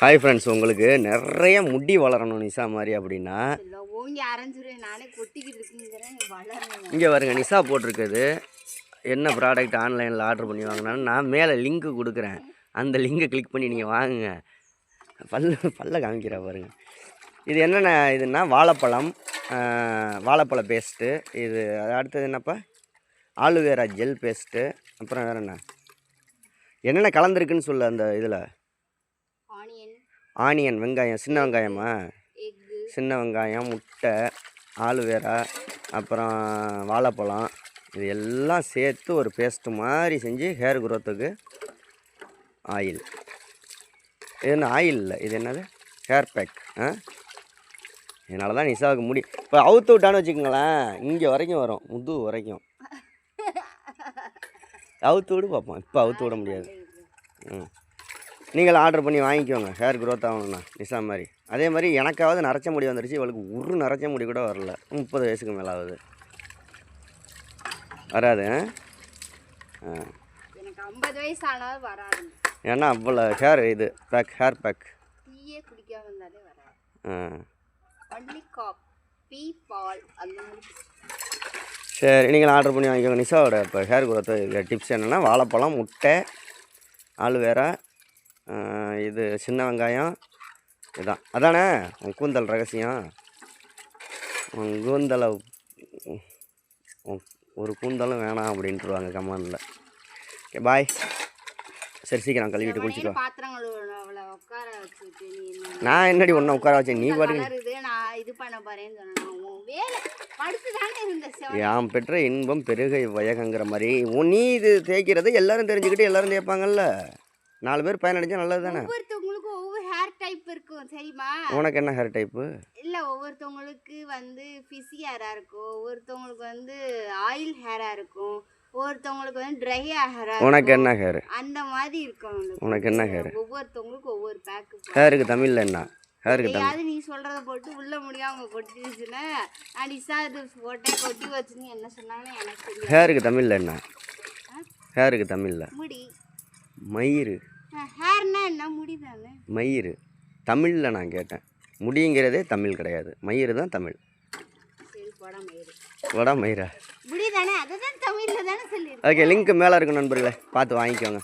Hi friends, உங்களுக்கு நிறைய முடி வளரணும் நிஷா மாதிரி அப்படின்னா இங்கே வருங்க. நிஷா போட்டிருக்குது என்ன ப்ராடக்ட் ஆன்லைனில் ஆர்டர் பண்ணி வாங்கினாலும் நான் மேலே லிங்க்கு கொடுக்குறேன். அந்த லிங்கை கிளிக் பண்ணி நீங்கள் வாங்குங்க. பல்ல காமிக்கிறா பாருங்க. இது என்னென்ன இதுன்னா வாழைப்பழ பேஸ்ட்டு. இது அடுத்தது என்னப்பா, ஆலுவேரா ஜெல் பேஸ்ட்டு. அப்புறம் வேறு என்னென்ன கலந்துருக்குன்னு சொல்ல அந்த இதில். ஆனியன், வெங்காயம், சின்ன வெங்காயமா, சின்ன வெங்காயம், முட்டை, ஆலுவேரா, அப்புறம் வாழைப்பழம், இது எல்லாம் சேர்த்து ஒரு பேஸ்ட்டு மாதிரி செஞ்சு ஹேர் குரோத்துக்கு ஆயில். இது என்ன ஆயில் இல்லை, இது என்னது ஹேர் பேக். இதனால தான் நிஷாவுக்கு முடி இப்போ அவுத்து விட்டான்னு வச்சுக்கோங்களேன், இங்கே வரைக்கும் வரும், முதுகு வரைக்கும். அவுத்து விடு பார்ப்போம். இப்போ அவுத்து விட முடியாது. நீங்கள் ஆர்டர் பண்ணி வாங்கிக்கோங்க. ஹேர் க்ரோத் ஆகணும்ண்ணா நிஷா மாதிரி. அதே மாதிரி எனக்காவது நரைச்ச முடி வந்துருச்சு. இவளுக்கு ஒரு நரைச்ச முடி கூட வரல. 30 வயசுக்கு மேலே ஆகுது. வராது. எனக்கு 50 வயசு ஆனாலும் வராது. ஏன்னா அவ்வளோ ஹேர் இது பேக், ஹேர் பேக். டீயே குடிக்காம இருந்தாலே வராது. ஒன்லி காபி, பால் அந்த மாதிரி. சரி, நீங்கள் ஆர்டர் பண்ணி வாங்கிக்கோங்க. நிஷாவோட இப்போ ஹேர் க்ரோத்து டிப்ஸ் என்னென்னா, வாழைப்பழம், முட்டை, ஆலுவேரா, இது சின்ன வெங்காயம், இதுதான். அதானே உன் கூந்தல் ரகசியம். உன் கூந்தலை ஒரு கூந்தலும் வேணாம் அப்படின்ட்டுருவாங்க கமெண்டில். ஓகே, பாய். சரி, சீக்கிரம் கழுவிட்டு குளிச்சுக்கோ. நான் என்னடி ஒன்றை உட்கார வச்சேன், நீ பாருங்க. யாம் பெற்ற இன்பம் பெருகை வயகங்கிற மாதிரி நீ இது தேய்க்கிறது எல்லாரும் தெரிஞ்சுக்கிட்டு எல்லாரும் தேய்ப்பாங்கல்ல. 4 பேர் பயனடைஞ்சா நல்லது தானே. ஒவ்வொருத்தவங்களுக்கும் ஒவ்வொரு ஹேர் டைப் இருக்கும் தெரியுமா? உனக்கு என்ன ஹேர் டைப்பு? இல்லை, ஒவ்வொருத்தவங்களுக்கு ஃபிஸி ஹேராக இருக்கும், ஒவ்வொருத்தவங்களுக்கு ஆயில் ஹேராக இருக்கும், ஒவ்வொருத்தவங்களுக்கு ட்ரை ஹேராக. உனக்கு என்ன ஹேர்? அந்த மாதிரி இருக்கும். உனக்கு என்ன ஹேர்? ஒவ்வொருத்தவங்களுக்கு ஒவ்வொரு பேக்கு. ஹேருக்கு தமிழில் என்ன? ஹேருக்கு தமிழ் நீ சொல்கிறத போட்டு உள்ள முடியாம அவங்க கொட்டிடுச்சுன்னா நான் நிஷா இது போட்டேன் கொட்டி வச்சுன்னு என்ன சொன்னாங்கன்னு எனக்கு தெரியும். ஹேருக்கு தமிழில் என்ன? ஹேருக்கு தமிழில் முடி. மயிறு. ஹேர்னா என்ன? முடி தானே. மயிறு தமிழில் நான் கேட்டேன். முடிங்கிறதே தமிழ் கிடையாது, மயிறு தான் தமிழ். சரி, போடா மயிறு. போடா மயிரா? முடி தானே, அதுதான் தமிழில் தானே சொல்லி. ஓகே, லிங்க் மேலே இருக்கும் நண்பர்களே, பார்த்து வாங்கிக்கோங்க.